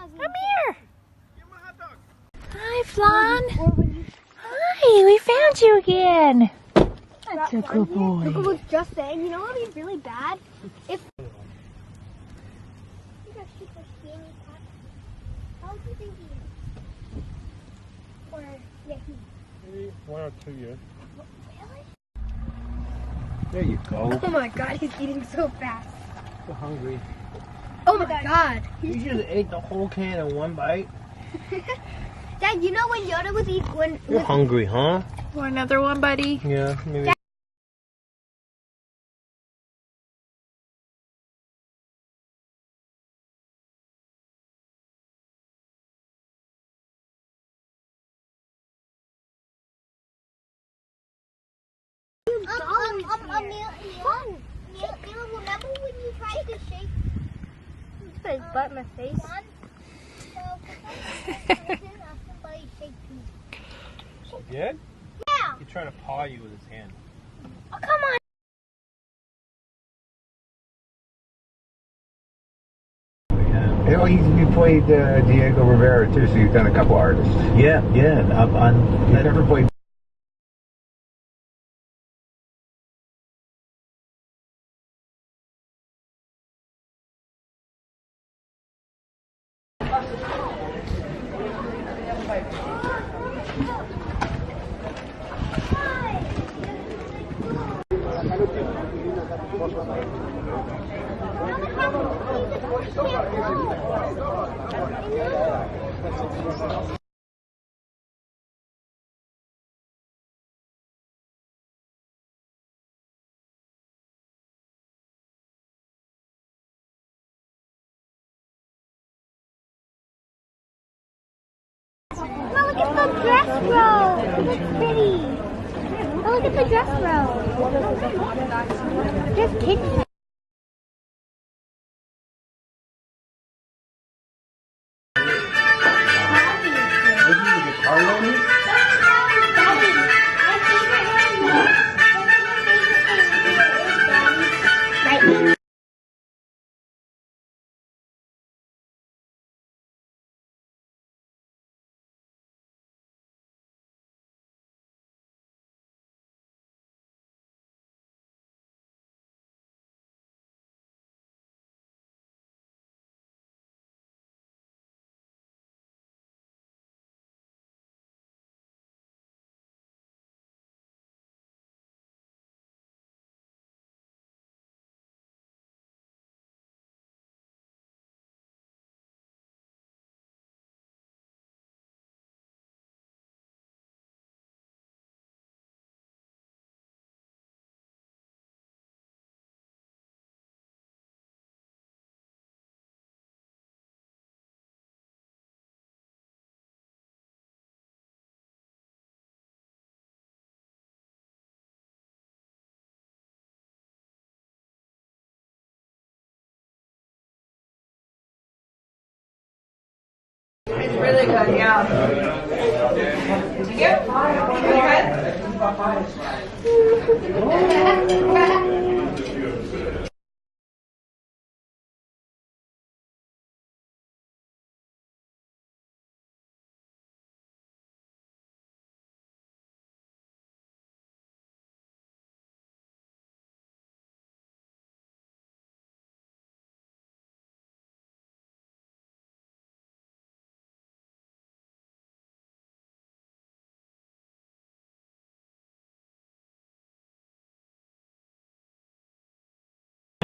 Come here. Hi, Flan. Hi, we found you again. That's a good boy. Look, I was just saying, you know what would be really bad? If... How do you think he is? Or, yeah, Maybe 1 or 2 years. Really? There you go. Oh my god, he's eating so fast. So hungry. Oh my god. You just ate the whole can in one bite? Dad, you know when Yoda was eating... You're hungry, huh? Want another one, buddy? Yeah, maybe. Remember when you tried to shake his butt in my face? So good? Yeah. He's trying to paw you with his hand. Oh, come on. You know, you played Diego Rivera too, so you've done a couple artists. Yeah. You've never played. Oh, look at the dress row. It's pretty. Oh, look at the dress row. Just kids. It's really good, yeah. Thank you.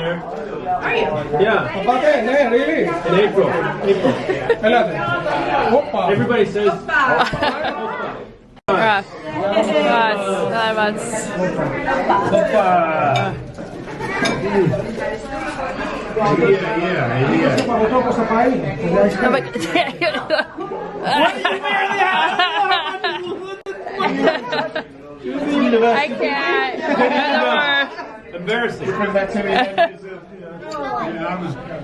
Are you? Yeah. About that, yeah, really? In April. Everybody says. I can't. Embarrassing.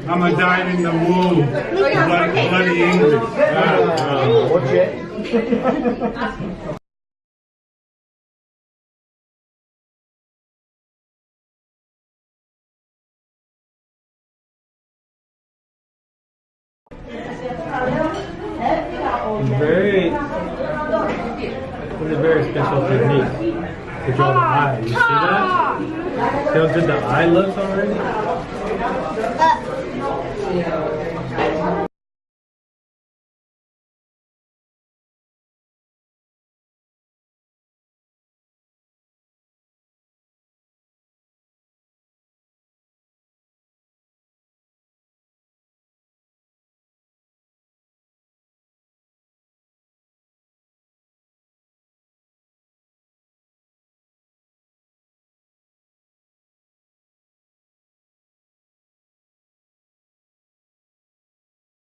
I'm a dyed in the wool, bloody English. What's it? It's a very special technique to draw the eye. You see that? See how good the eye looks already?